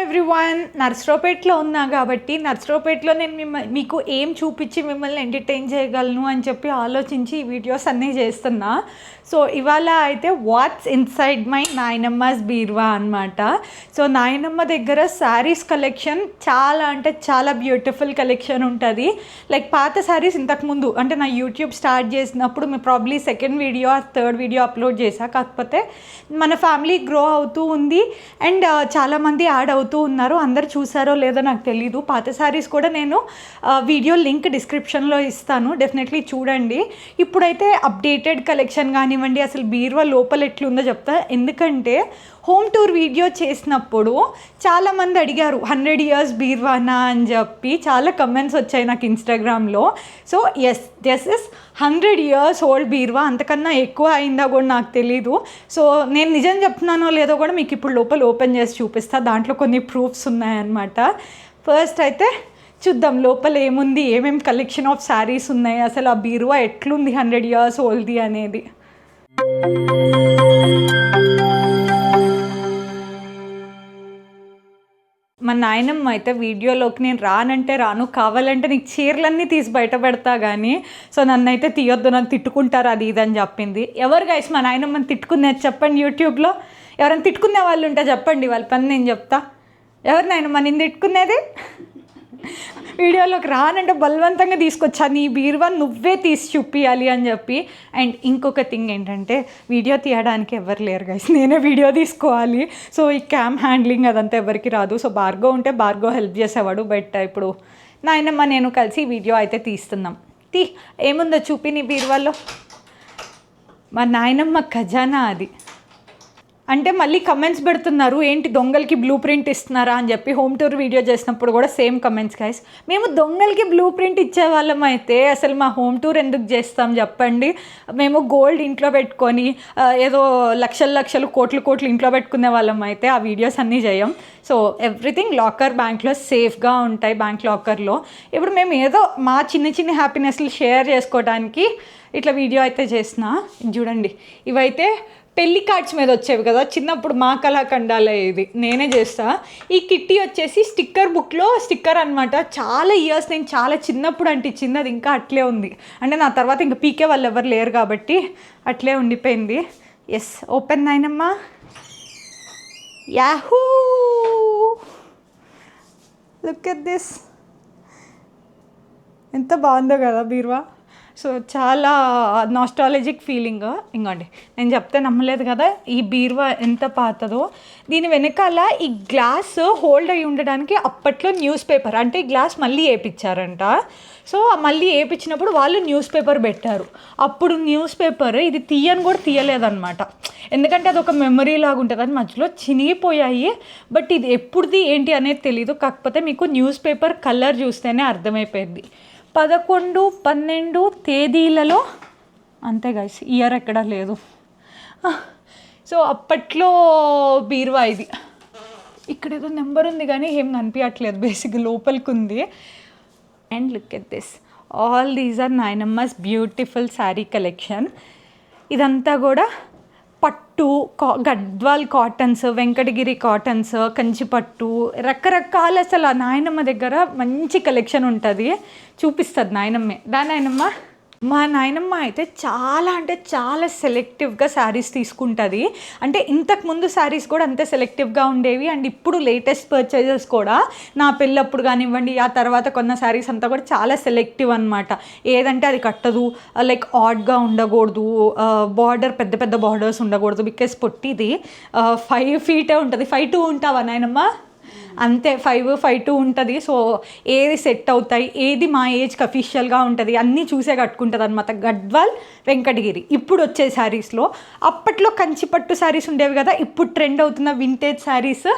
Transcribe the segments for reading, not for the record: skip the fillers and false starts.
Everyone, నర్సరావుపేటలో ఉన్నా కాబట్టి నర్సరావుపేటలో నేను మీకు ఏం చూపించి మిమ్మల్ని ఎంటర్టైన్ చేయగలను అని చెప్పి ఆలోచించి ఈ వీడియోస్ అన్నీ చేస్తున్నా. సో ఇవాళ అయితే వాట్స్ ఇన్సైడ్ మై నాయనమ్మస్ బీరువా అనమాట. సో నాయనమ్మ దగ్గర శారీస్ కలెక్షన్ చాలా అంటే చాలా బ్యూటిఫుల్ కలెక్షన్ ఉంటుంది. లైక్ పాత శారీస్ ఇంతకుముందు అంటే నా యూట్యూబ్ స్టార్ట్ చేసినప్పుడు మీ probably second video or third video upload చేశా. కాకపోతే మన ఫ్యామిలీ గ్రో అవుతూ ఉంది అండ్ చాలామంది యాడ్ అవుతూ ఉన్నారు. అందరు చూసారో లేదో నాకు తెలీదు. పాత శారీస్ కూడా నేను వీడియో లింక్ డిస్క్రిప్షన్లో ఇస్తాను, డెఫినెట్లీ చూడండి. ఇప్పుడైతే అప్డేటెడ్ కలెక్షన్ కానివ్వండి, అసలు బీరువా లోపల ఎట్లుందో చెప్తా. ఎందుకంటే హోమ్ టూర్ వీడియో చేసినప్పుడు చాలామంది అడిగారు 100 years బీరువానా అని చెప్పి చాలా కమెంట్స్ వచ్చాయి నాకు ఇన్స్టాగ్రామ్లో. So yes, this is 100 years old బీరువా. అంతకన్నా ఎక్కువ అయిందా కూడా నాకు తెలీదు. సో నేను నిజం చెప్తున్నానో లేదో కూడా మీకు ఇప్పుడు లోపల ఓపెన్ చేసి చూపిస్తాను. దాంట్లో కొన్ని ప్రూఫ్స్ ఉన్నాయన్నమాట. ఫస్ట్ అయితే చూద్దాం లోపల ఏముంది, ఏమేమి కలెక్షన్ ఆఫ్ శారీస్ ఉన్నాయి, అసలు ఆ బీరువా ఎట్లుంది 100 years ఓల్డ్ది అనేది. మా నాయనమ్మ అయితే వీడియోలోకి నేను రానంటే రాను, కావాలంటే నీకు చీరలన్నీ తీసి బయట పెడతా కానీ సో నన్ను అయితే తీయొద్దు, నన్ను తిట్టుకుంటారు అది ఇది అని చెప్పింది. ఎవరు గైస్ మా నాయనమ్మని తిట్టుకునేది చెప్పండి. యూట్యూబ్లో ఎవరైనా తిట్టుకునే వాళ్ళు ఉంటే చెప్పండి, వాళ్ళ పని నేను చెప్తా. ఎవరు నాయనమ్మ నేను తిట్టుకునేది? వీడియోలోకి రానంటే బలవంతంగా తీసుకొచ్చా, నీ బీరువా నువ్వే తీసి చూపించాలి అని చెప్పి. అండ్ ఇంకొక థింగ్ ఏంటంటే వీడియో తీయడానికి ఎవరు లేరు గైస్, నేనే వీడియో తీసుకోవాలి. సో ఈ క్యామ్ హ్యాండ్లింగ్ అదంతా ఎవరికి రాదు. సో భార్గవ్ ఉంటే భార్గవ్ హెల్ప్ చేసేవాడు. బట్ ఇప్పుడు నాయనమ్మ నేను కలిసి వీడియో అయితే తీస్తున్నాం. ఏముందో చూపి నీ బీరువాలో. మా నాయనమ్మ ఖజానా అది. అంటే మళ్ళీ కమెంట్స్ పెడుతున్నారు, ఏంటి దొంగలకి బ్లూ ప్రింట్ ఇస్తున్నారా అని చెప్పి. హోమ్ టూర్ వీడియో చేసినప్పుడు కూడా సేమ్ కమెంట్స్ గైస్. మేము దొంగలకి బ్లూ ప్రింట్ ఇచ్చేవాళ్ళం అయితే అసలు మా హోమ్ టూర్ ఎందుకు చేస్తాం చెప్పండి. మేము గోల్డ్ ఇంట్లో పెట్టుకొని ఏదో లక్షలు కోట్లు ఇంట్లో పెట్టుకునే వాళ్ళం అయితే ఆ వీడియోస్ అన్నీ చేయం. సో ఎవ్రీథింగ్ లాకర్ బ్యాంక్లో సేఫ్గా ఉంటాయి, బ్యాంక్ లాకర్లో. ఇప్పుడు మేము ఏదో మా చిన్న హ్యాపీనెస్లు షేర్ చేసుకోవడానికి ఇట్లా వీడియో అయితే చేసిన. చూడండి, ఇవైతే పెళ్లి కార్డ్స్ మీద వచ్చేవి కదా చిన్నప్పుడు, మా కళాఖండాలే. ఇది నేనే చేస్తా. ఈ కిట్టి వచ్చేసి స్టిక్కర్ బుక్లో స్టిక్కర్ అనమాట. చాలా ఇయర్స్ నేను చాలా చిన్నప్పుడు అంటించింది, అది ఇంకా అట్లే ఉంది. అంటే నా తర్వాత ఇంకా పీకే వాళ్ళు ఎవరు లేరు కాబట్టి అట్లే ఉండిపోయింది. ఎస్, ఓపెన్ నాయనమ్మా. యాహూ, లుక్ ఎట్ దిస్, ఎంత బాగుందో కదా బీరువా. సో చాలా నాస్టాలజిక్ ఫీలింగ్. ఇంకోండి, నేను చెప్తే నమ్మలేదు కదా ఈ బీరువా ఎంత పాతదో. దీని వెనకాల ఈ గ్లాస్ హోల్డ్ అయి ఉండడానికి అప్పట్లో న్యూస్ పేపర్, అంటే ఈ గ్లాస్ మళ్ళీ వేయించారంట. సో మళ్ళీ వేయించినప్పుడు వాళ్ళు న్యూస్ పేపర్ పెట్టారు. అప్పుడు న్యూస్ పేపర్ ఇది తీయని కూడా తీయలేదన్నమాట, ఎందుకంటే అది ఒక మెమరీ లాగా ఉంటుంది. అని మధ్యలో చినిగిపోయాయి. బట్ ఇది ఎప్పుడుది ఏంటి అనేది తెలీదు. కాకపోతే మీకు న్యూస్ పేపర్ కలర్ చూస్తేనే అర్థమైపోయింది. 11, 12 తేదీలలో అంతే గైస్, ఇయర్ ఎక్కడా లేదు. సో అప్పట్లో బీరువా ఇది. ఇక్కడ ఏదో నెంబర్ ఉంది కానీ ఏం కనిపించట్లేదు, బేసిక్గా లోపలికి ఉంది. And look at this, all these are నాయనమ్మస్ బ్యూటిఫుల్ శారీ కలెక్షన్. ఇదంతా కూడా పట్టు, గద్వాల్ కాటన్స్, వెంకటగిరి కాటన్స్, కంచిపట్టు, రకరకాల అసలు నాయనమ్మ దగ్గర మంచి కలెక్షన్ ఉంటుంది. చూపిస్తుంది నాయనమ్మే. నాయనమ్మ, మా నాయనమ్మ అయితే చాలా అంటే చాలా సెలెక్టివ్గా శారీస్ తీసుకుంటుంది. అంటే ఇంతకుముందు శారీస్ కూడా అంతే సెలెక్టివ్గా ఉండేవి. అండ్ ఇప్పుడు లేటెస్ట్ పర్చేజెస్ కూడా నా పెళ్ళప్పుడు కానివ్వండి, ఆ తర్వాత కొన్న శారీస్ అంతా కూడా చాలా సెలెక్టివ్ అనమాట. ఏదంటే అది కట్టదు, లైక్ ఆడ్గా ఉండకూడదు, బార్డర్ పెద్ద బార్డర్స్ ఉండకూడదు. బికాస్ పొట్టిది 5 feet ఉంటుంది. 5'2" ఉంటావా నాయనమ్మ? అంతే, 5'2" ఉంటుంది. సో ఏది సెట్ అవుతాయి, ఏది మా ఏజ్కి అఫీషియల్గా ఉంటుంది అన్నీ చూసే కట్టుకుంటుంది అనమాట. గద్వాల్, వెంకటగిరి ఇప్పుడు వచ్చే శారీస్లో. అప్పట్లో కంచిపట్టు శారీస్ ఉండేవి కదా, ఇప్పుడు ట్రెండ్ అవుతున్న వింటేజ్ శారీస్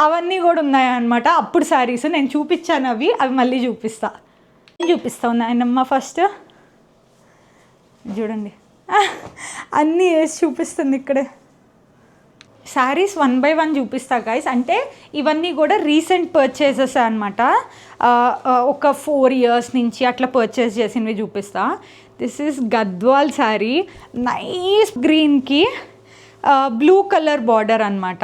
అవన్నీ కూడా ఉన్నాయన్నమాట. అప్పుడు శారీస్ నేను చూపించాను, అవి మళ్ళీ చూపిస్తా ఉన్నాయన్నమ్మ. ఫస్ట్ చూడండి, అన్నీ వేసి చూపిస్తుంది ఇక్కడే. శారీస్ 1 by 1 చూపిస్తా గైస్. అంటే ఇవన్నీ కూడా రీసెంట్ పర్చేసెస్ అనమాట. ఒక 4 years నుంచి అట్లా పర్చేస్ చేసినవి చూపిస్తా. This is Gadwal sari, nice గ్రీన్కి బ్లూ కలర్ బార్డర్ అనమాట.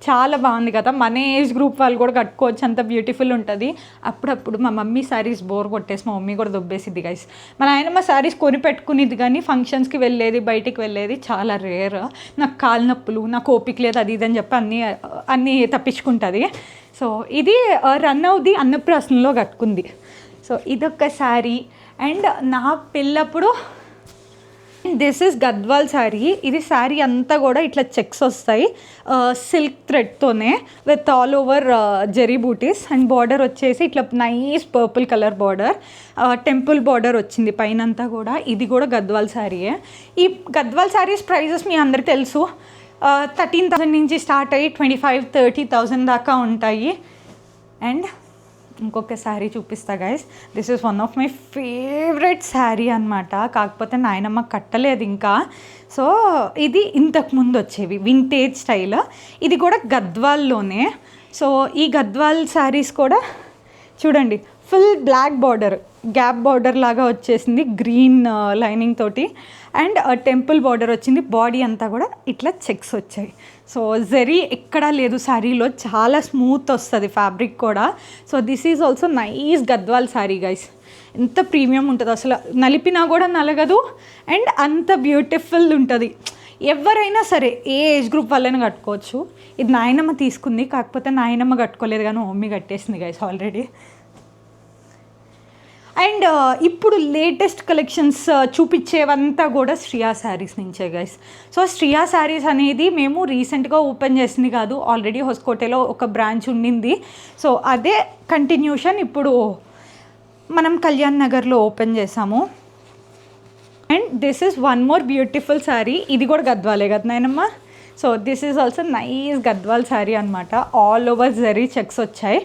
చాలా బాగుంది కదా, మన ఏజ్ గ్రూప్ వాళ్ళు కూడా కట్టుకోవచ్చు, అంత బ్యూటిఫుల్ ఉంటుంది. అప్పుడప్పుడు మా మమ్మీ శారీస్ బోర్ కొట్టేసి మా మమ్మీ కూడా దొబ్బేసిద్ది గైస్. మా నాయనమ్మ శారీస్ కొని పెట్టుకునేది కానీ ఫంక్షన్స్కి వెళ్ళేది, బయటికి వెళ్ళేది చాలా రేర్. నాకు కాలు నొప్పులు, నాకు ఓపిక లేదు, అది ఇది అని చెప్పి అన్నీ తప్పించుకుంటుంది. సో ఇది రన్ అవుది అన్నప్రాసనలో కట్టుకుంది. సో ఇదొక శారీ. అండ్ నా పెళ్ళప్పుడు దిస్ ఇస్ గద్వాల్ శారీ. ఇది శారీ అంతా కూడా ఇట్లా చెక్స్ వస్తాయి సిల్క్ థ్రెడ్తోనే with all over zari butis. And border వచ్చేసి ఇట్లా nice purple colour border, temple border వచ్చింది పైనంతా కూడా. ఇది కూడా గద్వాల్ శారీయే. ఈ గద్వాల్ శారీస్ ప్రైజెస్ మీ అందరికీ తెలుసు, 13,000 నుంచి స్టార్ట్ అయ్యి 25,000-30,000 దాకా ఉంటాయి. అండ్ ఇంకొక శారీ చూపిస్తా guys. This is one of my favourite sari అనమాట. కాకపోతే నాయనమ్మ కట్టలేదు ఇంకా. సో ఇది ఇంతకుముందు వచ్చేవి వింటేజ్ స్టైల్. ఇది కూడా గద్వాల్లోనే. సో ఈ గద్వాల్ శారీస్ కూడా చూడండి, full black border, gap border లాగా వచ్చేసింది గ్రీన్ లైనింగ్ తోటి. అండ్ టెంపుల్ బార్డర్ వచ్చింది. బాడీ అంతా కూడా ఇట్లా చెక్స్ వచ్చాయి. సో జరీ ఎక్కడా లేదు శారీలో, చాలా స్మూత్ వస్తుంది ఫ్యాబ్రిక్ కూడా. So this is also nice Gadwal sari guys. ఎంత ప్రీమియం ఉంటుంది అసలు, నలిపినా కూడా నలగదు. అండ్ అంత బ్యూటిఫుల్ ఉంటుంది. ఎవరైనా సరే ఏ ఏజ్ గ్రూప్ వాళ్ళైనా కట్టుకోవచ్చు. ఇది నాయనమ్మ తీసుకుంది, కాకపోతే నాయనమ్మ కట్టుకోలేదు కానీ మమ్మీ కట్టేసింది గైస్ ఆల్రెడీ. అండ్ ఇప్పుడు లేటెస్ట్ కలెక్షన్స్ చూపించేవంతా కూడా శ్రియా శారీస్ నుంచే గైస్. సో శ్రియా శారీస్ అనేది మేము రీసెంట్గా ఓపెన్ చేసింది కాదు, ఆల్రెడీ హొస్కోటేలో ఒక బ్రాంచ్ ఉండింది. సో అదే కంటిన్యూషన్ ఇప్పుడు మనం కళ్యాణ్ నగర్లో ఓపెన్ చేసాము. And this is one more beautiful sari. ఇది కూడా గద్వాలే కదా నాయనమ్మ. So this is also nice Gadwal sari అనమాట. ఆల్ ఓవర్ జరీ చెక్స్ వచ్చాయి.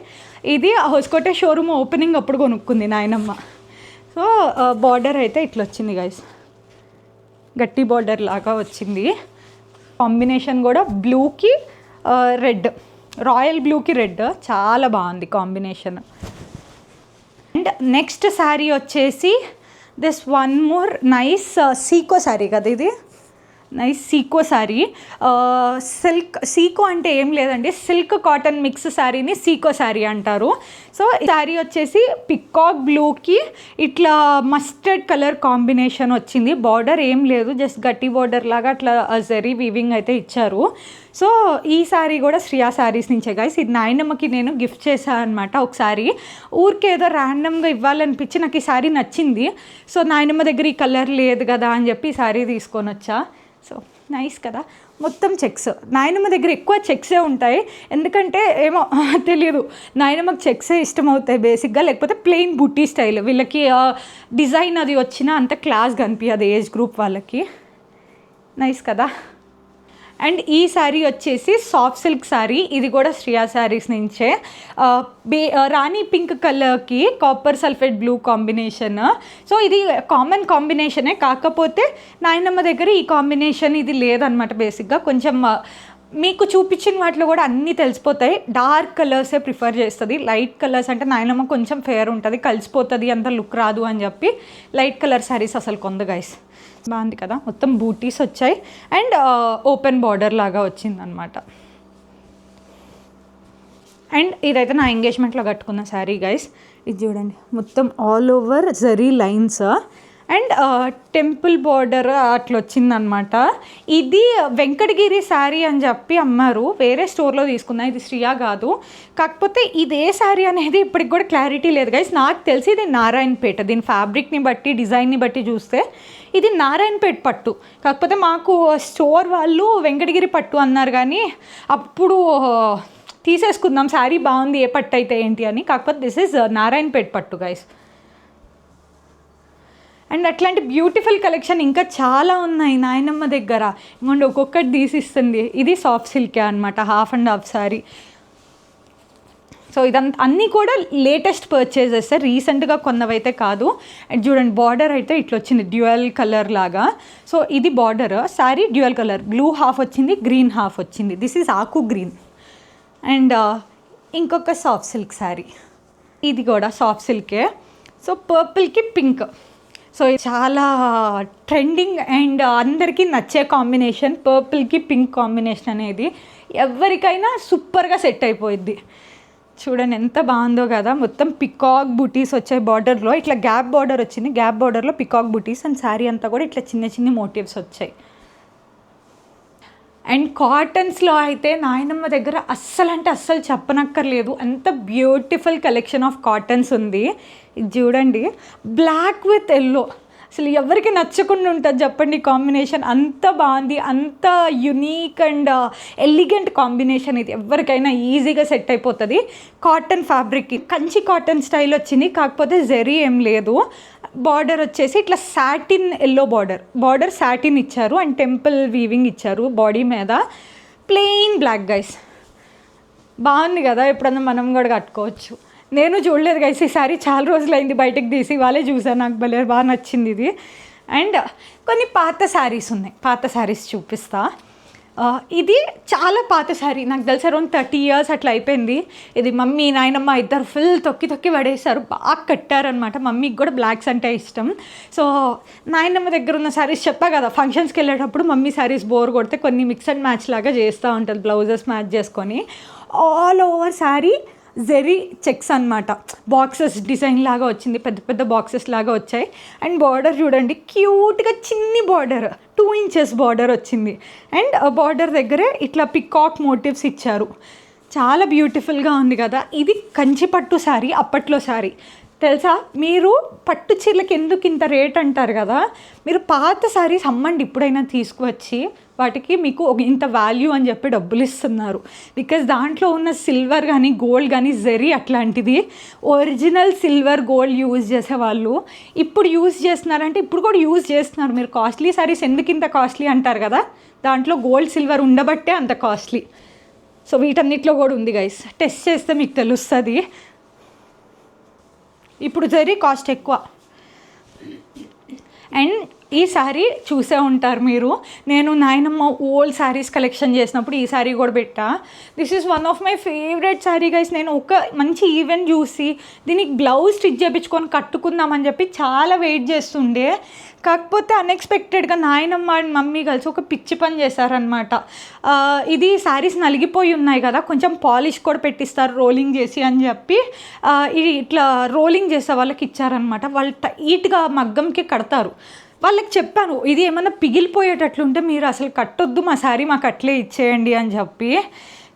ఇది హొస్కోటే షోరూమ్ ఓపెనింగ్ అప్పుడు కొనుక్కుంది నాయనమ్మ. సో బార్డర్ అయితే ఇట్లా వచ్చింది గైస్, గట్టి బార్డర్ లాగా వచ్చింది. కాంబినేషన్ కూడా బ్లూకి రెడ్, రాయల్ బ్లూకి రెడ్, చాలా బాగుంది కాంబినేషన్. అండ్ నెక్స్ట్ శారీ వచ్చేసి this one more nice sico sari కదా ఇది. నైస్ సీకో శారీ. సిల్క్, సీకో అంటే ఏం లేదండి, సిల్క్ కాటన్ మిక్స్ శారీని సీకో శారీ అంటారు. సో ఈ శారీ వచ్చేసి పికాక్ బ్లూకి ఇట్లా మస్టర్డ్ కలర్ కాంబినేషన్ వచ్చింది. బార్డర్ ఏం లేదు, జస్ట్ గట్టి బార్డర్ లాగా అట్లా జరీ వీవింగ్ అయితే ఇచ్చారు. సో ఈ శారీ కూడా శ్రియా శారీస్ నుంచే గైస్. ఇది నాయనమ్మకి నేను గిఫ్ట్ చేశాను అనమాట ఒకసారి. ఊరికే ఏదో ర్యాండమ్గా ఇవ్వాలనిపించి నాకు ఈ శారీ నచ్చింది. సో నాయనమ్మ దగ్గర ఈ కలర్ లేదు కదా అని చెప్పి ఈ శారీ తీసుకొని వచ్చా. సో నైస్ కదా, మొత్తం చెక్స్. నాయనమ్మ దగ్గర ఎక్కువ చెక్సే ఉంటాయి, ఎందుకంటే ఏమో తెలియదు, నాయనమ్మకి చెక్సే ఇష్టం అవుతాయి బేసిక్గా. లేకపోతే ప్లెయిన్ బుటీ స్టైల్, వీళ్ళకి డిజైన్ అది వచ్చినా అంత క్లాస్ కనిపించదు ఏజ్ గ్రూప్ వాళ్ళకి. నైస్ కదా. అండ్ ఈ శారీ వచ్చేసి సాఫ్ట్ సిల్క్ శారీ. ఇది కూడా శ్రియా శారీస్ నుంచే. రాణి పింక్ కలర్కి copper sulphate blue combination. So ఇది కామన్ కాంబినేషనే, కాకపోతే నాయనమ్మ దగ్గర ఈ కాంబినేషన్ ఇది లేదనమాట. బేసిక్గా కొంచెం మీకు చూపించిన వాటిలో కూడా అన్నీ తెలిసిపోతాయి. డార్క్ కలర్సే ప్రిఫర్ చేస్తుంది. లైట్ కలర్స్ అంటే నాయనమ్మ కొంచెం ఫేర్ ఉంటుంది, కలిసిపోతుంది, అంత లుక్ రాదు అని చెప్పి లైట్ కలర్ శారీస్ అసలు కొంద గైస్. బాగుంది కదా, మొత్తం బూటీస్ వచ్చాయి. అండ్ ఓపెన్ బార్డర్ లాగా వచ్చిందనమాట. అండ్ ఇదైతే నా ఎంగేజ్మెంట్లో కట్టుకున్న శారీ గైస్. ఇది చూడండి, మొత్తం all over zari lines and temple border అట్లా వచ్చిందనమాట. ఇది వెంకటగిరి శారీ అని చెప్పి అమ్మారు, వేరే స్టోర్లో తీసుకున్నా, ఇది శ్రియా కాదు. కాకపోతే ఇదే శారీ అనేది ఇప్పటికి కూడా క్లారిటీ లేదు గైస్. నాకు తెలిసి ఇది నారాయణపేట, దీని ఫ్యాబ్రిక్ని బట్టి డిజైన్ని బట్టి చూస్తే ఇది నారాయణపేట పట్టు. కాకపోతే మాకు స్టోర్ వాళ్ళు వెంకటగిరి పట్టు అన్నారు, కానీ అప్పుడు తీసేసుకుందాం శారీ బాగుంది ఏ పట్టు అయితే ఏంటి అని. కాకపోతే దిస్ ఈజ్ నారాయణపేట పట్టు గైస్. అండ్ అట్లాంటి బ్యూటిఫుల్ కలెక్షన్ ఇంకా చాలా ఉన్నాయి నాయనమ్మ దగ్గర. ఇంకోండి ఒక్కొక్కటి తీసిస్తుంది. ఇది సాఫ్ట్ సిల్కే అనమాట, half and half sari. So ఇదంతా అన్నీ కూడా లేటెస్ట్ పర్చేజెస్, రీసెంట్గా కొన్నవైతే కాదు. అండ్ చూడండి బార్డర్ అయితే ఇట్లా వచ్చింది డ్యూయల్ కలర్ లాగా. సో ఇది border, sari dual colour, blue half వచ్చింది, గ్రీన్ హాఫ్ వచ్చింది. దిస్ ఈజ్ ఆకు గ్రీన్. అండ్ ఇంకొక సాఫ్ట్ సిల్క్ శారీ, ఇది కూడా సాఫ్ట్ సిల్కే. సో పర్పుల్కి పింక్. సో చాలా ట్రెండింగ్ అండ్ అందరికీ నచ్చే కాంబినేషన్, పర్పుల్కి పింక్ కాంబినేషన్ అనేది. ఎవరికైనా సూపర్గా సెట్ అయిపోయిద్ది. చూడండి ఎంత బాగుందో కదా, మొత్తం పికాక్ బుటీస్ వచ్చాయి బార్డర్లో, ఇట్లా గ్యాప్ బార్డర్ వచ్చింది, గ్యాప్ బార్డర్లో పికాక్ బుటీస్ అండ్ శారీ అంతా కూడా ఇట్లా చిన్న చిన్న మోటివ్స్ వచ్చాయి. అండ్ కాటన్స్లో అయితే నాయనమ్మ దగ్గర అస్సలు అంటే అస్సలు చెప్పనక్కర్లేదు, అంత బ్యూటిఫుల్ కలెక్షన్ ఆఫ్ కాటన్స్ ఉంది. ఇది చూడండి, బ్లాక్ విత్ ఎల్లో, అసలు ఎవరికి నచ్చకుండా ఉంటుంది చెప్పండి కాంబినేషన్, అంత బాగుంది, అంత యునీక్ అండ్ ఎలిగెంట్ కాంబినేషన్. ఇది ఎవరికైనా ఈజీగా సెట్ అయిపోతుంది. Cotton fabric, Kanchi cotton style వచ్చింది, కాకపోతే జెరీ ఏం లేదు. బార్డర్ వచ్చేసి ఇట్లా సాటిన్ ఎల్లో బార్డర్ సాటిన్ ఇచ్చారు అండ్ టెంపుల్ వీవింగ్ ఇచ్చారు బాడీ మీద. ప్లెయిన్ బ్లాక్ గైస్, బాగుంది కదా, ఎప్పుడన్నా మనం కూడా కట్టుకోవచ్చు. నేను చూడలేదు గైస్ ఈ సారీ, చాలా రోజులైంది బయటకు తీసి, వాళ్ళే చూసాను, నాకు భలే బాగా నచ్చింది ఇది. అండ్ కొన్ని పాత శారీస్ ఉన్నాయి, పాత శారీస్ చూపిస్తా. ఇది చాలా పాత శారీ, నాకు తెలిసి అరౌండ్ 30 years అట్లా అయిపోయింది. ఇది మమ్మీ నాయనమ్మ ఇద్దరు ఫుల్ తొక్కి తొక్కి పడేశారు, బాగా కట్టారనమాట. మమ్మీకి కూడా బ్లాక్స్ అంటే ఇష్టం. సో నాయనమ్మ దగ్గర ఉన్న శారీస్ చెప్పా కదా, ఫంక్షన్స్కి వెళ్ళేటప్పుడు మమ్మీ శారీస్ బోర్ కొడితే కొన్ని మిక్స్ అండ్ మ్యాచ్ లాగా చేస్తూ ఉంటుంది, బ్లౌజెస్ మ్యాచ్ చేసుకొని. All over sari zari checks అనమాట, బాక్సెస్ డిజైన్ లాగా వచ్చింది, పెద్ద పెద్ద బాక్సెస్ లాగా వచ్చాయి. అండ్ బార్డర్ చూడండి, క్యూట్గా చిన్ని బార్డర్, 2 inches బార్డర్ వచ్చింది. అండ్ బార్డర్ దగ్గరే ఇట్లా పికాక్ మోటివ్స్ ఇచ్చారు, చాలా బ్యూటిఫుల్గా ఉంది కదా. ఇది కంచి పట్టు శారీ, అప్పట్లో శారీ తెలుసా. మీరు పట్టు చీరలకి ఎందుకు ఇంత రేట్ అంటారు కదా, మీరు పాత శారీస్ అమ్మండి ఇప్పుడైనా తీసుకువచ్చి, వాటికి మీకు ఇంత వాల్యూ అని చెప్పి డబ్బులు ఇస్తున్నారు. బికాజ్ దాంట్లో ఉన్న సిల్వర్ కానీ గోల్డ్ కానీ జెరీ అట్లాంటిది, ఒరిజినల్ సిల్వర్ గోల్డ్ యూజ్ చేసేవాళ్ళు ఇప్పుడు యూజ్ చేస్తున్నారంటే, ఇప్పుడు కూడా యూజ్ చేస్తున్నారు. మీరు కాస్ట్లీ శారీస్ ఎందుకు ఇంత కాస్ట్లీ అంటారు కదా, దాంట్లో గోల్డ్ సిల్వర్ ఉండబట్టే అంత కాస్ట్లీ. సో వీటన్నిటిలో కూడా ఉంది గైస్, టెస్ట్ చేస్తే మీకు తెలుస్తుంది. ఇప్పుడు జరీ కాస్ట్ ఎక్కువ. అండ్ ఈ శారీ చూసే ఉంటారు మీరు, నేను నాయనమ్మ ఓల్డ్ శారీస్ కలెక్షన్ చేసినప్పుడు ఈ శారీ కూడా పెట్టా. This is one of my favourite sari guys. నేను ఒక మంచి ఈవెంట్ చూసి దీనికి బ్లౌజ్ స్టిచ్ చేయించుకొని కట్టుకుందామని చెప్పి చాలా వెయిట్ చేస్తుండే. కాకపోతే అన్ఎక్స్పెక్టెడ్గా నాయనమ్మ అండ్ మమ్మీ కలిసి ఒక పిచ్చి పని చేశారనమాట. ఇది శారీస్ నలిగిపోయి ఉన్నాయి కదా, కొంచెం పాలిష్ కూడా పెట్టిస్తారు రోలింగ్ చేసి అని చెప్పి ఇది ఇట్లా రోలింగ్ చేసే వాళ్ళకి ఇచ్చారనమాట. వాళ్ళు టైట్గా మగ్గంకి కడతారు. వాళ్ళకి చెప్పాను, ఇది ఏమన్నా పిగిలిపోయేటట్లుంటే మీరు అసలు కట్టొద్దు, మా శారీ మాకు అట్లే ఇచ్చేయండి అని చెప్పి.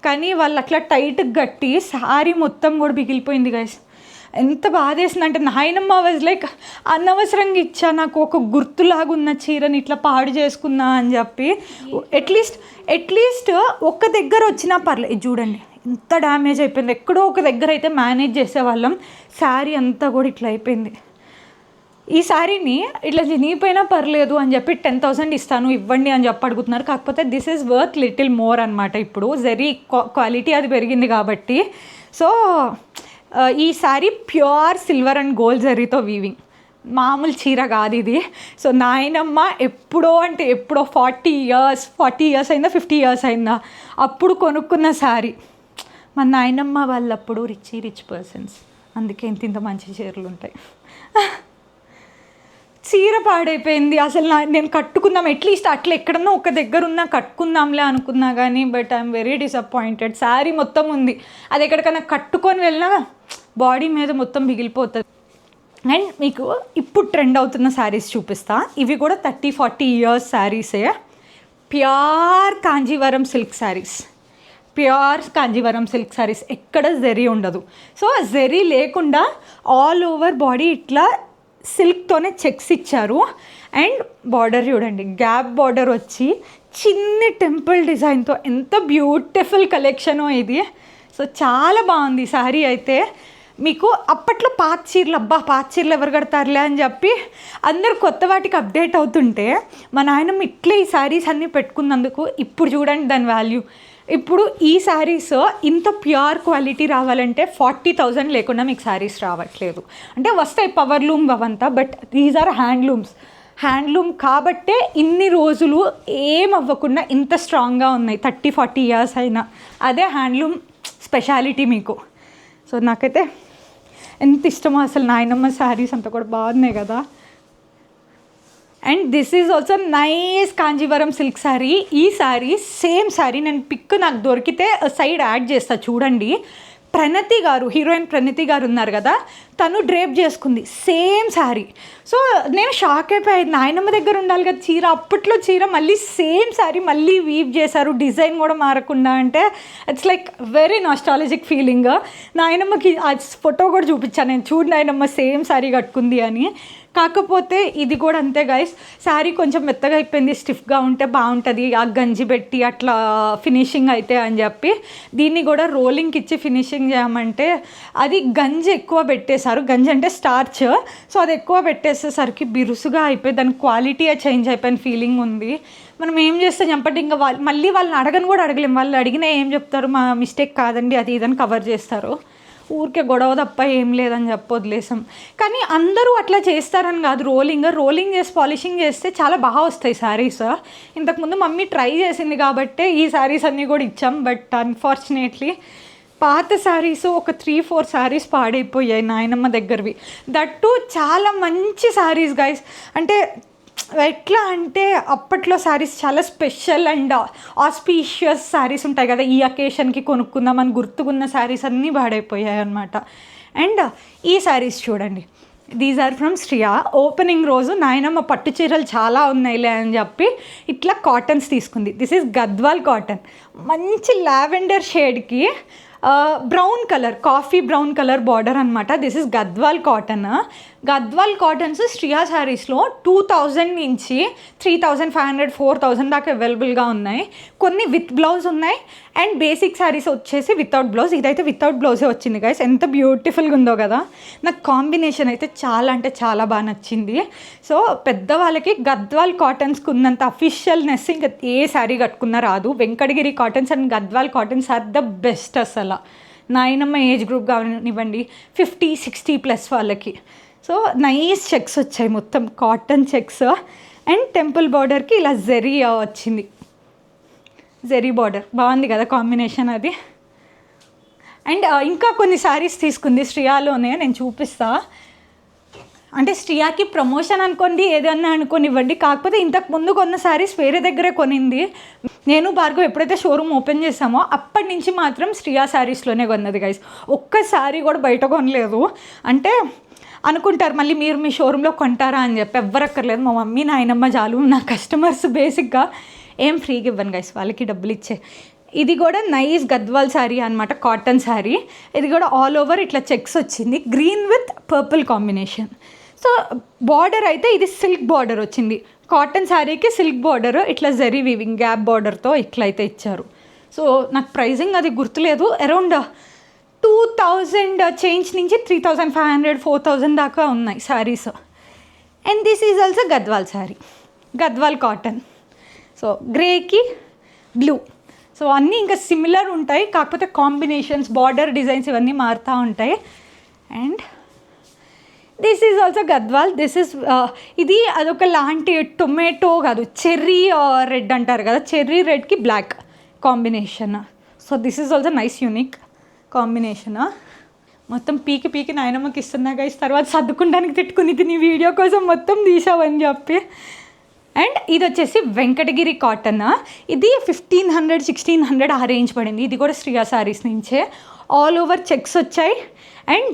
కానీ వాళ్ళు అట్లా టైట్గా కట్టి శారీ మొత్తం కూడా పిగిలిపోయింది గైస్. ఎంత బాధేసిందంటే నాయనమ్మ వాజ్ లైక్, అనవసరంగా ఇచ్చా, నాకు ఒక గుర్తులాగా ఉన్న చీరని ఇట్లా పాడు చేసుకున్నా అని చెప్పి. అట్లీస్ట్ ఒక్క దగ్గర వచ్చినా పర్లేదు. ఇది చూడండి ఎంత డ్యామేజ్ అయిపోయింది, ఎక్కడో ఒక దగ్గర అయితే మేనేజ్ చేసేవాళ్ళం, శారీ అంతా కూడా ఇట్లా అయిపోయింది. ఈ శారీని ఇట్లా చినిగిపోయినా పర్లేదు అని చెప్పి 10,000 ఇస్తాను ఇవ్వండి అని చెప్పి అడుగుతున్నారు. కాకపోతే this is worth little more అనమాట. ఇప్పుడు జరీ క్వాలిటీ అది పెరిగింది కాబట్టి. సో ఈ sari pure silver and gold జరీతో వీవింగ్, మామూలు చీర కాదు ఇది. సో నాయనమ్మ ఎప్పుడో అంటే ఎప్పుడో 40 years అయిందా, 50 years అయిందా, అప్పుడు కొనుక్కున్న శారీ. మా నాయనమ్మ వాళ్ళప్పుడు రిచ్ పర్సన్స్, అందుకే ఇంత మంచి చీరలు ఉంటాయి. చీర పాడైపోయింది అసలు. నేను కట్టుకుందాం అట్లీస్ట్ అట్లా ఎక్కడన్నా ఒక దగ్గర ఉన్నా కట్టుకుందాంలే అనుకున్నా కానీ, but I'm very disappointed. Sari మొత్తం ఉంది, అది ఎక్కడికైనా కట్టుకొని వెళ్ళినా బాడీ మీద మొత్తం మిగిలిపోతుంది. అండ్ మీకు ఇప్పుడు ట్రెండ్ అవుతున్న శారీస్ చూపిస్తా. ఇవి కూడా 30-40 years శారీసే. ప్యూర్ కాంజీవరం సిల్క్ శారీస్, ఎక్కడ జరీ ఉండదు. సో జరీ లేకుండా ఆల్ ఓవర్ బాడీ ఇట్లా సిల్క్తోనే చెక్స్ ఇచ్చారు. అండ్ బార్డర్ చూడండి, గ్యాప్ బార్డర్ వచ్చి చిన్ని టెంపుల్ డిజైన్తో, ఎంత బ్యూటిఫుల్ కలెక్షనో ఇది. సో చాలా బాగుంది శారీ అయితే. మీకు అప్పట్లో పాత చీరలు ఎవరు కడతారులే అని చెప్పి అందరు కొత్త వాటికి అప్డేట్ అవుతుంటే, మా నాయనమ్మ ఇట్లే ఈ శారీస్ అన్నీ పెట్టుకున్నందుకు ఇప్పుడు చూడండి దాని వాల్యూ. ఇప్పుడు ఈ శారీస్ ఇంత ప్యూర్ క్వాలిటీ రావాలంటే 40,000 లేకుండా మీకు శారీస్ రావట్లేదు. అంటే వస్తాయి పవర్ లూమ్ అవంతా, బట్ దీస్ ఆర్ హ్యాండ్లూమ్ కాబట్టే ఇన్ని రోజులు ఏం అవ్వకుండా ఇంత స్ట్రాంగ్గా ఉన్నాయి, 30-40 years అయినా. అదే హ్యాండ్లూమ్ స్పెషాలిటీ మీకు. సో నాకైతే ఎంత ఇష్టమో అసలు నాయనమ్మ శారీస్ అంతా కూడా బాగున్నాయి కదా. And this is also nice Kanjeevaram silk sari. ఈ శారీ సేమ్ శారీ నేను పిక్ నాకు దొరికితే సైడ్ యాడ్ చేస్తా చూడండి. ప్రణతి గారు, హీరోయిన్ ప్రణతి గారు ఉన్నారు కదా, తను డ్రేప్ చేసుకుంది సేమ్ శారీ. సో నేను షాక్ అయిపోయాను, నాయనమ్మ దగ్గర ఉండాలి కదా చీర, అప్పట్లో చీర మళ్ళీ సేమ్ శారీ మళ్ళీ వీవ్ చేశారు, డిజైన్ కూడా మారకుండా. అంటే it's like very nostalgic feeling. నాయనమ్మకి ఆ ఫోటో కూడా చూపించాను నేను, చూడు నాయనమ్మ సేమ్ శారీ కట్టుకుంది అని. కాకపోతే ఇది కూడా అంతే గైస్, శారీ కొంచెం మెత్తగా అయిపోయింది, స్టిఫ్గా ఉంటే బాగుంటుంది ఆ గంజి పెట్టి అట్లా ఫినిషింగ్ అయితే అని చెప్పి దీన్ని కూడా రోలింగ్కి ఇచ్చి ఫినిషింగ్ చేయమంటే అది గంజి ఎక్కువ పెట్టేశారు. గంజి అంటే స్టార్చ్, సో అది ఎక్కువ పెట్టేసేసరికి బిరుసుగా అయిపోయి దాని క్వాలిటీ చేంజ్ అయిపోయిన ఫీలింగ్ ఉంది. మనం ఏం చేస్తే చెప్పండి, ఇంకా మళ్ళీ వాళ్ళని అడగను కూడా అడగలేము. వాళ్ళు అడిగినా ఏం చెప్తారు, మా మిస్టేక్ కాదండి అది ఇదని కవర్ చేస్తారు. ఊరికే గొడవ తప్ప ఏం లేదని చెప్పి వదిలేసాం. కానీ అందరూ అట్లా చేస్తారని కాదు, రోలింగ్ చేసి పాలిషింగ్ చేస్తే చాలా బాగా వస్తాయి శారీస్. ఇంతకుముందు మమ్మీ ట్రై చేసింది కాబట్టే ఈ శారీస్ అన్నీ కూడా ఇచ్చాం. బట్ అన్ఫార్చునేట్లీ పాత శారీస్ ఒక 3-4 శారీస్ పాడైపోయాయి నాయనమ్మ దగ్గరవి. దట్టు చాలా మంచి శారీస్ గైస్. అంటే ఎట్లా అంటే అప్పట్లో శారీస్ చాలా స్పెషల్ అండ్ ఆస్పీషియస్ శారీస్ ఉంటాయి కదా, ఈ అకేషన్కి కొనుక్కుందామని గుర్తుకున్న శారీస్ అన్నీ పాడైపోయాయి అనమాట. అండ్ ఈ శారీస్ చూడండి, దీస్ ఆర్ ఫ్రమ్ శ్రియా. ఓపెనింగ్ రోజు నాయనమ్మ పట్టు చీరలు చాలా ఉన్నాయిలే అని చెప్పి ఇట్లా కాటన్స్ తీసుకుంది. దిస్ ఈజ్ గద్వాల్ కాటన్, మంచి లావెండర్ షేడ్కి brown colour, coffee brown colour border అనమాట. This is Gadwal cotton. Gadwal cottons Shriya శారీస్లో 2000 నుంచి 3500, 4000 దాకా అవైలబుల్గా ఉన్నాయి. కొన్ని విత్ బ్లౌజ్ ఉన్నాయి అండ్ బేసిక్ శారీస్ వచ్చేసి వితౌట్ బ్లౌజ్. ఇదైతే వితౌట్ బ్లౌజే వచ్చింది గైస్, ఎంత బ్యూటిఫుల్గా ఉందో కదా. నాకు కాంబినేషన్ అయితే చాలా అంటే చాలా బాగా నచ్చింది. సో పెద్దవాళ్ళకి గద్వాల్ కాటన్స్కి ఉన్నంత అఫీషియల్నెస్ ఇంకా ఏ శారీ కట్టుకున్నా రాదు. Venkatagiri cottons and Gadwal cottons are the best. అసలు నాయనమ్మ ఏజ్ గ్రూప్ కానివ్వండి, 50-60+ వాళ్ళకి. సో నైస్ చెక్స్ వచ్చాయి, మొత్తం కాటన్ చెక్స్. అండ్ టెంపుల్ బార్డర్కి ఇలా జరీ వచ్చింది, జరీ బార్డర్ బాగుంది కదా కాంబినేషన్ అది. అండ్ ఇంకా కొన్ని శారీస్ తీసుకుంది శ్రియాలోనే, నేను చూపిస్తా. అంటే శ్రియాకి ప్రమోషన్ అనుకోండి, ఏదన్నా అనుకోనివ్వండి. కాకపోతే ఇంతకు ముందు కొన్న శారీస్ వేరే దగ్గరే కొనింది. నేను భార్గవ్ ఎప్పుడైతే షోరూమ్ ఓపెన్ చేసామో అప్పటి నుంచి మాత్రం శ్రియా శారీస్లోనే కొన్నది గైస్. ఒక్క శారీ కూడా బయట కొనలేదు. అంటే అనుకుంటారు మళ్ళీ మీరు మీ షోరూంలో కొంటారా అని చెప్పి, ఎవ్వరక్కర్లేదు, మా మమ్మీ నాయనమ్మ చాలు. నా కస్టమర్స్ బేసిక్గా ఏం ఫ్రీగా ఇవ్వను గైస్, వాళ్ళకి డబ్బులు ఇచ్చే. ఇది కూడా నైస్ గద్వాల్ శారీ అనమాట, కాటన్ శారీ. ఇది కూడా ఆల్ ఓవర్ ఇట్లా చెక్స్ వచ్చింది, green with purple combination. So border అయితే ఇది సిల్క్ బార్డర్ వచ్చింది, కాటన్ శారీకి సిల్క్ బార్డర్ ఇట్లా జరీ వీవింగ్ గ్యాప్ బార్డర్తో ఇట్లయితే ఇచ్చారు. సో నాకు ప్రైజింగ్ అది గుర్తులేదు, అరౌండ్ 2000 చేంజ్ నుంచి 3500, 4000 దాకా ఉన్నాయి saris. And this is also Gadwal sari, Gadwal cotton. So గ్రేకి బ్లూ, సో అన్నీ ఇంకా సిమిలర్ ఉంటాయి, కాకపోతే కాంబినేషన్స్, బార్డర్ డిజైన్స్ ఇవన్నీ మారుతూ ఉంటాయి. And this is also Gadwal. This is ఇది అదొక లాంటి టొమాటో కాదు, చెర్రీ రెడ్ అంటారు కదా, చెర్రీ రెడ్కి black combination. So this is also nice unique combination. మొత్తం పీకి నాయనమ్మకి ఇస్తున్నా గైస్, తర్వాత సర్దుకుంటానికి తిట్టుకుని నీ వీడియో కోసం మొత్తం తీసావని చెప్పి. అండ్ ఇది వచ్చేసి వెంకటగిరి కాటన్. ఇది 1500, 1600 ఆ రేంజ్ పడింది. ఇది కూడా శ్రియా శారీస్ నుంచే. ఆల్ ఓవర్ చెక్స్ వచ్చాయి అండ్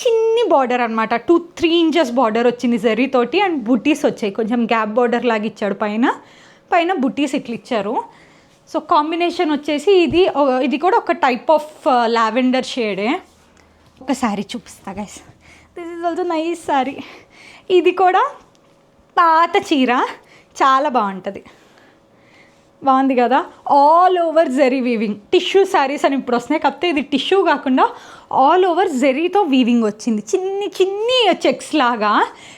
చిన్ని బార్డర్ అనమాట, 2-3 ఇంచెస్ బార్డర్ వచ్చింది జరీతోటి. అండ్ బుటీస్ వచ్చాయి, కొంచెం గ్యాప్ బార్డర్ లాగా ఇచ్చాడు పైన బుటీస్ ఇట్లా ఇచ్చారు. సో కాంబినేషన్ వచ్చేసి ఇది కూడా ఒక టైప్ ఆఫ్ లావెండర్ షేడే. ఒక శారీ చూపిస్తా guys, this is also nice sari. ఇది కూడా పాత చీర, చాలా బాగుంటుంది, బాగుంది కదా. All over zari weaving, tissue saris అని ఇప్పుడు వస్తున్నాయి, కాకపోతే ఇది టిష్యూ కాకుండా ఆల్ ఓవర్ జరీతో వీవింగ్ వచ్చింది, చిన్ని చెక్స్ లాగా.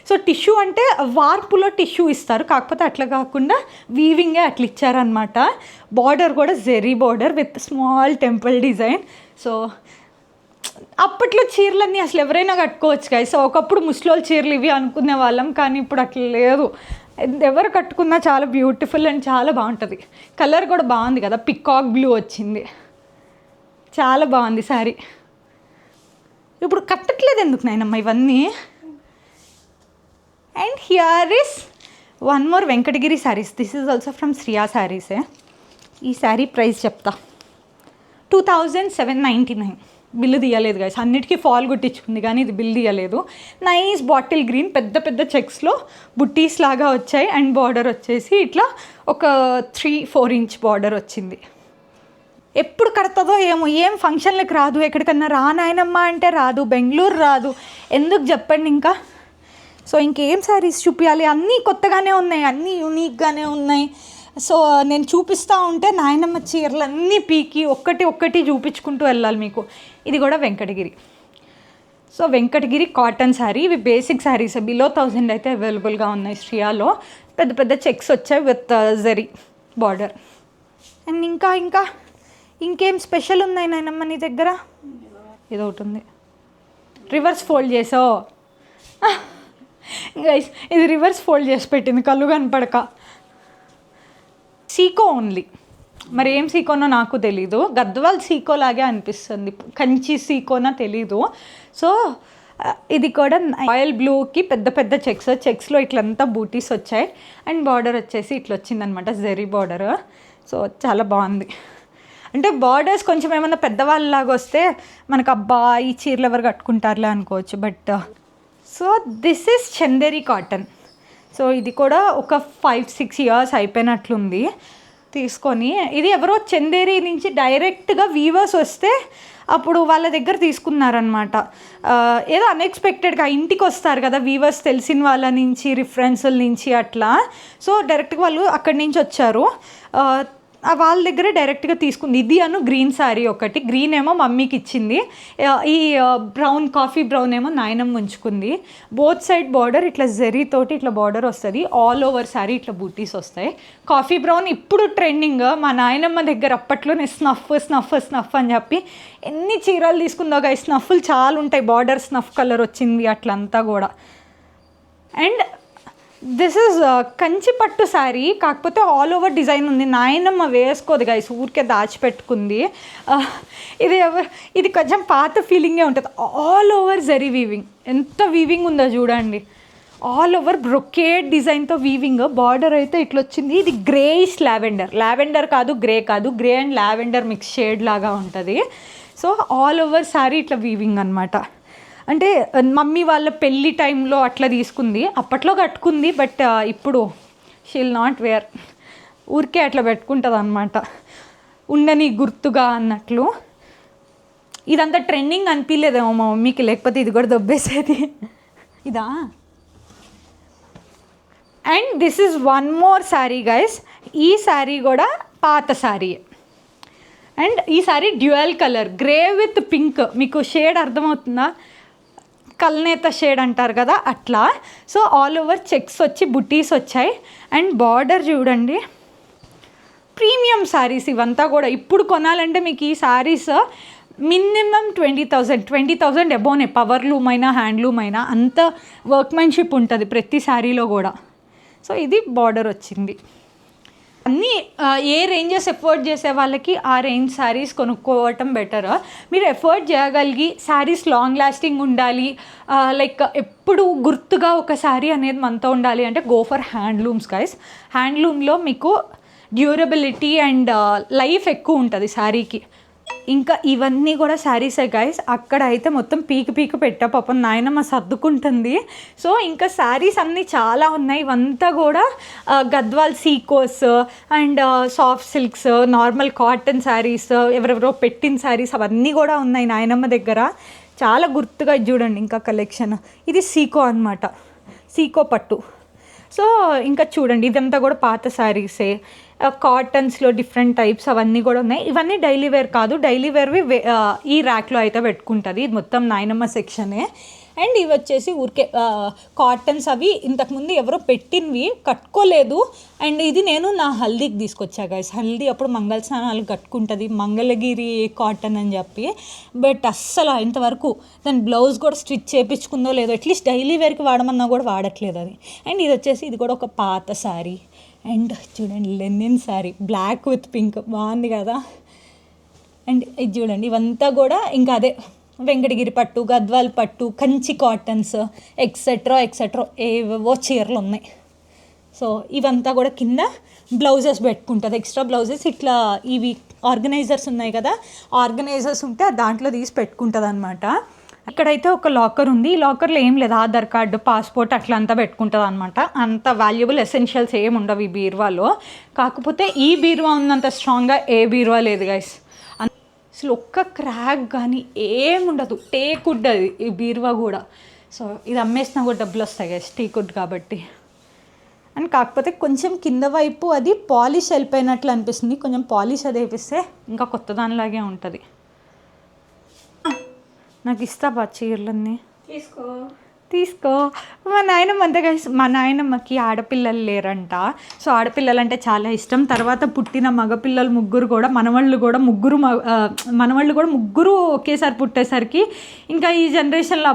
సో టిష్యూ అంటే వార్పులో టిష్యూ ఇస్తారు, కాకపోతే అట్లా కాకుండా వీవింగే అట్లా ఇచ్చారనమాట. బార్డర్ కూడా zari border with small temple design. So అప్పట్లో చీరలన్నీ అసలు ఎవరైనా కట్టుకోవచ్చు కదా. సో ఒకప్పుడు ముస్లోళ్ళ చీరలు ఇవి అనుకునే వాళ్ళం, కానీ ఇప్పుడు అట్లా లేదు, ఎవరు కట్టుకున్నా చాలా బ్యూటిఫుల్ అండ్ చాలా బాగుంటుంది. కలర్ కూడా బాగుంది కదా, పికాక్ బ్లూ వచ్చింది, చాలా బాగుంది శారీ. ఇప్పుడు కట్టట్లేదు ఎందుకు నాయనమ్మ ఇవన్నీ. And here is one more Venkatagiri saris. This is also from Shriya శారీసే. ఈ శారీ ప్రైస్ చెప్తా, 2799. బిల్లు తీయలేదు గైస్, అన్నిటికీ ఫాల్ కుట్టించుకుంది కానీ ఇది బిల్ తీయలేదు. నైస్ బాటిల్ గ్రీన్, పెద్ద పెద్ద చెక్స్లో బుట్టీస్ లాగా వచ్చాయి. అండ్ బార్డర్ వచ్చేసి ఇట్లా ఒక 3-4 ఇంచ్ బార్డర్ వచ్చింది. ఎప్పుడు కడతాదో ఏమో, ఏం ఫంక్షన్లకు రాదు, ఎక్కడికన్నా నాయనమ్మ అంటే రాదు, బెంగళూరు రాదు, ఎందుకు చెప్పండి ఇంకా. సో ఇంకేం శారీస్ చూపించాలి, అన్నీ కొత్తగానే ఉన్నాయి, అన్నీ యూనిక్గానే ఉన్నాయి. సో నేను చూపిస్తూ ఉంటే నాయనమ్మ చీరలు అన్నీ పీకి ఒక్కటి చూపించుకుంటూ వెళ్ళాలి మీకు. ఇది కూడా వెంకటగిరి. So Venkatagiri cotton sari. ఇవి బేసిక్ శారీస్, బిలో 1000 అయితే అవైలబుల్గా ఉన్నాయి శ్రియాలో. పెద్ద పెద్ద చెక్స్ వచ్చాయి విత్ జరీ బార్డర్. అండ్ ఇంకేం స్పెషల్ ఉన్నాయి నాయనమ్మ నీ దగ్గర? ఇది ఒకటి ఉంది, రివర్స్ ఫోల్డ్ చేసావు గైస్. ఇది రివర్స్ ఫోల్డ్ చేసి పెట్టింది కళ్ళు కనపడక. సీకో ఓన్లీ, మరి ఏం సీకోనో నాకు తెలీదు. గద్వాల్ సీకో లాగే అనిపిస్తుంది, కంచి సీకోనా తెలీదు. సో ఇది కూడా రాయల్ బ్లూకి పెద్ద పెద్ద చెక్స్లో ఇట్లంతా బూటీస్ వచ్చాయి. అండ్ బార్డర్ వచ్చేసి ఇట్లా వచ్చిందనమాట, జెరీ బార్డర్. సో చాలా బాగుంది. అంటే బార్డర్స్ కొంచెం ఏమన్నా పెద్దవాళ్ళలాగా వస్తే మనకు అబ్బా ఈ చీరలు ఎవరు కట్టుకుంటారులే అనుకోవచ్చు. But so this is Chanderi cotton. So ఇది కూడా ఒక 5-6 ఇయర్స్ అయిపోయినట్లుంది తీసుకొని. ఇది ఎవరో చందేరి నుంచి డైరెక్ట్గా వీవర్స్ వస్తే అప్పుడు వాళ్ళ దగ్గర తీసుకున్నారనమాట. ఏదో అన్ఎక్స్పెక్టెడ్గా ఇంటికి వస్తారు కదా వీవర్స్, తెలిసిన వాళ్ళ నుంచి, రిఫరెన్సుల నుంచి అట్లా. సో డైరెక్ట్గా వాళ్ళు అక్కడి నుంచి వచ్చారు, వాళ్ళ దగ్గర డైరెక్ట్గా తీసుకుంది. ఇది గ్రీన్ శారీ ఒకటి, గ్రీన్ ఏమో మమ్మీకి ఇచ్చింది, ఈ బ్రౌన్ కాఫీ బ్రౌన్ ఏమో నాయనమ్మ ఉంచుకుంది. బోత్ సైడ్ బార్డర్ ఇట్లా జరీతోటి ఇట్లా బార్డర్ వస్తుంది, ఆల్ ఓవర్ శారీ ఇట్లా బూటీస్ వస్తాయి. కాఫీ బ్రౌన్ ఇప్పుడు ట్రెండింగ్. మా నాయనమ్మ దగ్గర అప్పట్లోనే స్నఫ్ అని చెప్పి ఎన్ని చీరలు తీసుకుందో గా. స్నఫ్లు చాలా ఉంటాయి, బార్డర్ స్నఫ్ కలర్ వచ్చింది అట్లంతా కూడా. అండ్ దిస్ ఈజ్ కంచి పట్టు శారీ, కాకపోతే ఆల్ ఓవర్ డిజైన్ ఉంది. నాయనమ్మ వేసుకోదు గైస్, ఊరికే దాచిపెట్టుకుంది. ఇది కొంచెం పాత ఫీలింగే ఉంటుంది. ఆల్ ఓవర్ జరీ వీవింగ్, ఎంత వీవింగ్ ఉందో చూడండి. ఆల్ ఓవర్ బ్రొకేడ్ డిజైన్తో వీవింగ్. బార్డర్ అయితే ఇట్లా వచ్చింది. ఇది గ్రేయిష్ లావెండర్ కాదు, grey and lavender mix shade లాగా ఉంటుంది. సో ఆల్ ఓవర్ శారీ ఇట్లా వీవింగ్ అనమాట. అంటే మమ్మీ వాళ్ళ పెళ్ళి టైంలో అట్లా తీసుకుంది, అప్పట్లో కట్టుకుంది. బట్ ఇప్పుడు షీల్ నాట్ వేర్, ఊరికే అట్లా పెట్టుకుంటుంది అనమాట, ఉండని గుర్తుగా అన్నట్లు. ఇదంతా ట్రెండింగ్ అనిపించలేదేమో మా మమ్మీకి, లేకపోతే ఇది కూడా దొబ్బేసేది. ఇదా. And this is one more sari guys. ఈ శారీ కూడా పాత శారీ. అండ్ ఈ sari dual colour, grey with pink. మీకు షేడ్ అర్థమవుతుందా? కల్నేత షేడ్ అంటారు కదా అట్లా. సో ఆల్ ఓవర్ చెక్స్ వచ్చి బుటీస్ వచ్చాయి. అండ్ బార్డర్ చూడండి, ప్రీమియం శారీస్ ఇవంతా కూడా. ఇప్పుడు కొనాలంటే మీకు ఈ శారీస్ మినిమం 20,000 అబోనే. పవర్ లూమ్ అయినా హ్యాండ్లూమ్ అయినా అంత వర్క్మెన్షిప్ ఉంటుంది ప్రతి శారీలో కూడా. సో ఇది బార్డర్ వచ్చింది. అన్నీ ఏ రేంజెస్ ఎఫోర్డ్ చేసే వాళ్ళకి ఆ రేంజ్ శారీస్ కొనుక్కోవటం బెటర్. మీరు ఎఫోర్డ్ చేయగలిగి శారీస్ లాంగ్ లాస్టింగ్ ఉండాలి, లైక్ ఎప్పుడు గుర్తుగా ఒక శారీ అనేది మనతో ఉండాలి అంటే గో ఫర్ హ్యాండ్లూమ్స్ గైస్. హ్యాండ్లూమ్లో మీకు డ్యూరబిలిటీ అండ్ లైఫ్ ఎక్కువ ఉంటుంది శారీకి. ఇంకా ఇవన్నీ కూడా శారీసే గైస్. అక్కడ అయితే మొత్తం పీకి పెట్టా, పాపం నాయనమ్మ సర్దుకుంటుంది. సో ఇంకా శారీస్ అన్నీ చాలా ఉన్నాయి. ఇవంతా కూడా Gadwal sicos and soft silks, normal cotton saris, ఎవరెవరో పెట్టిన శారీస్ అవన్నీ కూడా ఉన్నాయి నాయనమ్మ దగ్గర. చాలా గుర్తుగా చూడండి ఇంకా కలెక్షన్. ఇది సీకో అనమాట, సీకో పట్టు. సో ఇంకా చూడండి ఇదంతా కూడా పాత శారీసే. కాటన్స్లో డిఫరెంట్ టైప్స్ అవన్నీ కూడా ఉన్నాయి. ఇవన్నీ డైలీ వేర్ కాదు, డైలీ వేర్వి ఈ ర్యాక్లో అయితే పెట్టుకుంటుంది. ఇది మొత్తం నాయనమ్మ సెక్షనే. అండ్ ఇవి వచ్చేసి ఊరికే కాటన్స్, అవి ఇంతకుముందు ఎవరో పెట్టినవి కట్టుకోలేదు. అండ్ ఇది నేను నా హల్దీకి తీసుకొచ్చా గైస్. హల్దీ అప్పుడు మంగళ స్నానాలు కట్టుకుంటుంది, మంగళగిరి కాటన్ అని చెప్పి. బట్ అస్సలు ఇంతవరకు దాని బ్లౌజ్ కూడా స్టిచ్ చేయించుకుందో లేదో, అట్లీస్ట్ డైలీ వేర్కి వాడమన్నా కూడా వాడట్లేదు అది. అండ్ ఇది వచ్చేసి ఇది కూడా ఒక పాత శారీ. అండ్ చూడండి linen sari, black with pink, బాగుంది కదా. అండ్ ఇది చూడండి ఇవంతా కూడా ఇంకా అదే వెంకటగిరి పట్టు, గద్వాల్ పట్టు, కంచి కాటన్స్ ఎక్సెట్రా ఏవేవో చీరలు ఉన్నాయి. సో సో ఇవంతా కూడా కింద బ్లౌజెస్ పెట్టుకుంటుంది, ఎక్స్ట్రా బ్లౌజెస్ ఇట్లా ఇవి ఆర్గనైజర్స్ ఉన్నాయి కదా, ఆర్గనైజర్స్ ఉంటే దాంట్లో తీసి పెట్టుకుంటుంది అనమాట. ఇక్కడైతే ఒక లాకర్ ఉంది, ఈ లాకర్లో ఏం లేదు, ఆధార్ కార్డు పాస్పోర్ట్ అట్లా అంతా పెట్టుకుంటుంది అనమాట. అంత వాల్యుబుల్ ఎసెన్షియల్స్ ఏమి ఉండవు ఈ బీరువాలో. కాకపోతే ఈ బీరువా ఉన్నంత స్ట్రాంగ్గా ఏ బీరువా లేదు గైస్. అసలు ఒక్క క్రాక్ కానీ ఏముండదు, టేక్ వుడ్ అది ఈ బీరువా కూడా. సో ఇది అమ్మేసినా కూడా డబ్బులు వస్తాయి గైస్, టేక్ వుడ్ కాబట్టి. అండ్ కాకపోతే కొంచెం కింద వైపు అది పాలిష్ వెళ్ళిపోయినట్లు అనిపిస్తుంది, కొంచెం పాలిష్ అది వేపిస్తే ఇంకా కొత్త దానిలాగే ఉంటుంది. నాకు ఇస్తావా చీరలన్నీ? తీసుకో. మా నాయనమ్మ అంతే గైస్, మా నాయనమ్మకి ఆడపిల్లలు లేరంట. సో ఆడపిల్లలు అంటే చాలా ఇష్టం. తర్వాత పుట్టిన మగపిల్లలు ముగ్గురు కూడా మనవాళ్ళు కూడా ముగ్గురు ఒకేసారి పుట్టేసరికి ఇంకా ఈ జనరేషన్లో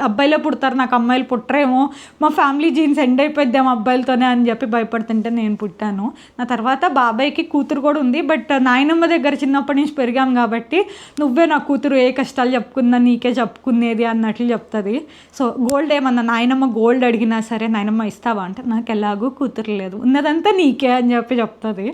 అబ్బాయిలే పుడతారు, నాకు అమ్మాయిలు పుట్టరేమో, మా ఫ్యామిలీ జీన్స్ ఎండ్ అయిపోద్దాం అబ్బాయిలతోనే అని చెప్పి భయపడుతుంటే నేను పుట్టాను. నా తర్వాత బాబాయ్కి కూతురు కూడా ఉంది, బట్ నాయనమ్మ దగ్గర చిన్నప్పటి నుంచి పెరిగాం కాబట్టి నువ్వే నా కూతురు, ఏ కష్టాలు చెప్పుకున్నా నీకే చెప్పుకునేది అన్నట్లు చెప్తుంది. సో గోల్డ్ ఏమన్నా నాయనమ్మ గోల్డ్ అడిగినా సరే నాయనమ్మ ఇస్తావా అంటే నాకు ఎలాగూ కూతురు లేదు, ఉన్నదంతా నీకే అని చెప్పి చెప్తుంది.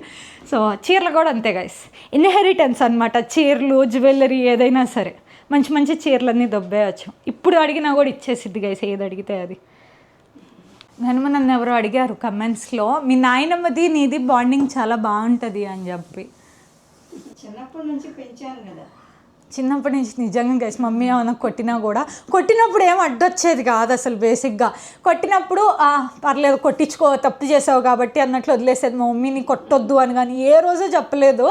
సో చీరలు కూడా అంతే గైస్, ఇన్హెరిటెన్స్ అనమాట. చీరలు జ్యువెలరీ ఏదైనా సరే మంచి మంచి చీరలన్నీ దొబ్బేయచ్చు. ఇప్పుడు అడిగినా కూడా ఇచ్చేసిద్ది గైస్, ఏది అడిగితే అది. నన్ను ఎవరో అడిగారు కమెంట్స్లో, మీ నాయనమ్మది నీది బాండింగ్ చాలా బాగుంటుంది అని చెప్పి. చిన్నప్పటి నుంచి పెంచాను కదా. చిన్నప్పటి నుంచి నిజంగా గైస్, మమ్మీ ఏమైనా కొట్టినప్పుడు ఏం అడ్డొచ్చేది కాదు అసలు. బేసిక్గా కొట్టినప్పుడు పర్లేదు కొట్టించుకో, తప్పు చేసావు కాబట్టి అన్నట్లు వదిలేసేది. మా మమ్మీని కొట్టొద్దు అని కానీ ఏ రోజు చెప్పలేదు.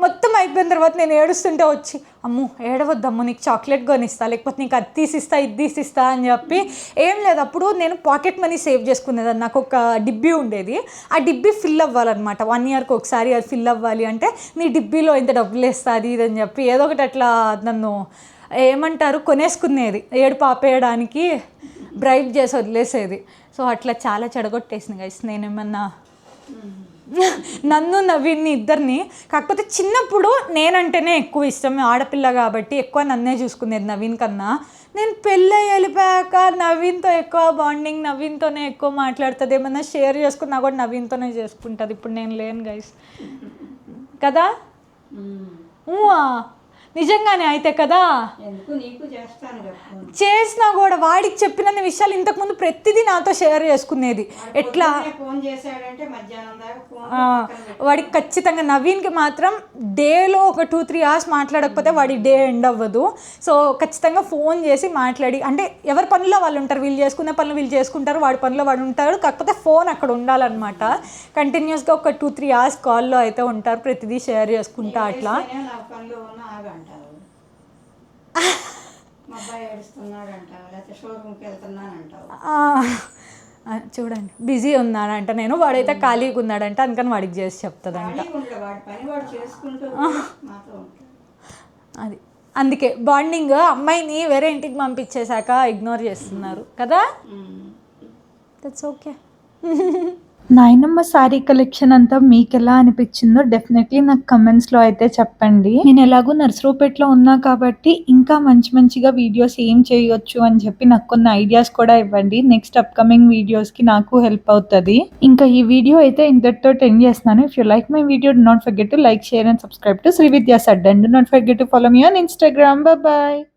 మొత్తం అయిపోయిన తర్వాత నేను ఏడుస్తుంటే వచ్చి, అమ్ము ఏడవద్దమ్ము, నీకు చాక్లెట్ కొనిస్తా, లేకపోతే నీకు అది తీసిస్తా ఇది తీసిస్తా అని చెప్పి. ఏం లేదు, అప్పుడు నేను పాకెట్ మనీ సేవ్ చేసుకునేదాన్ని. నాకు ఒక డిబ్బీ ఉండేది, ఆ డిబ్బీ ఫిల్ అవ్వాలన్నమాట. 1 yearకి ఒకసారి అది ఫిల్ అవ్వాలి అంటే నీ డిబ్బీలో ఇంత డబ్బులు వేస్తుంది ఇది అని చెప్పి ఏదో ఒకటి అట్లా నన్ను ఏమంటారు కొనేసుకునేది, ఏడుపు ఆపేయడానికి బ్రైబ్ చేసి వదిలేసేది. సో అట్లా చాలా చెడగొట్టేసింది గైస్. నేనేమన్నా నన్ను నవీన్ని ఇద్దరిని. కాకపోతే చిన్నప్పుడు నేనంటేనే ఎక్కువ ఇష్టం, ఆడపిల్ల కాబట్టి ఎక్కువ నన్నే చూసుకునేది నవీన్ కన్నా. నేను పెళ్ళి వెళ్ళిపోయాక నవీన్తో ఎక్కువ బాండింగ్, నవీన్తోనే ఎక్కువ మాట్లాడుతుంది. ఏమన్నా షేర్ చేసుకున్నా కూడా నవీన్తోనే చేసుకుంటుంది. ఇప్పుడు నేను లేను గైస్ కదా. నిజంగానే అయితే కదా, చేసినా కూడా వాడికి చెప్పిన విషయాలు ఇంతకుముందు ప్రతిదీ నాతో షేర్ చేసుకునేది. ఎట్లా వాడికి ఖచ్చితంగా, నవీన్కి మాత్రం డేలో ఒక 2-3 hours మాట్లాడకపోతే వాడి డే ఎండ్ అవ్వదు. సో ఖచ్చితంగా ఫోన్ చేసి మాట్లాడి, అంటే ఎవరి పనుల్లో వాళ్ళు ఉంటారు, వీళ్ళు చేసుకునే పనులు వీళ్ళు చేసుకుంటారు, వాడి పనిలో వాడు ఉంటాడు. కాకపోతే ఫోన్ అక్కడ ఉండాలన్నమాట. కంటిన్యూస్గా ఒక 2-3 hours కాల్లో అయితే ఉంటారు, ప్రతిదీ షేర్ చేసుకుంటా అట్లా. చూడండి బిజీ ఉన్నాడంట, నేను వాడైతే ఖాళీగా ఉన్నాడంట, అందుకని వాడికి చేసి చెప్తుందంట. అది అందుకే బాండింగ్. అమ్మాయిని వేరే ఇంటికి పంపించేశాక ఇగ్నోర్ చేస్తున్నారు కదా. That's okay. నాయనమ్మ శారీ కలెక్షన్ అంతా మీకు ఎలా అనిపించిందో డెఫినెట్లీ నాకు కమెంట్స్లో అయితే చెప్పండి. నేను ఎలాగో నర్సరావుపేటలో ఉన్నా కాబట్టి ఇంకా మంచిగా వీడియోస్ ఏం చేయొచ్చు అని చెప్పి నాకు కొన్ని ఐడియాస్ కూడా ఇవ్వండి. నెక్స్ట్ అప్కమింగ్ వీడియోస్కి నాకు హెల్ప్ అవుతుంది. ఇంకా ఈ వీడియో అయితే ఇంతటితో ఎండ్ చేస్తున్నాను. If you like my video do not forget to like, share and subscribe to Shri Vidya Saddan. Do not forget to follow me on Instagram. Bye bye.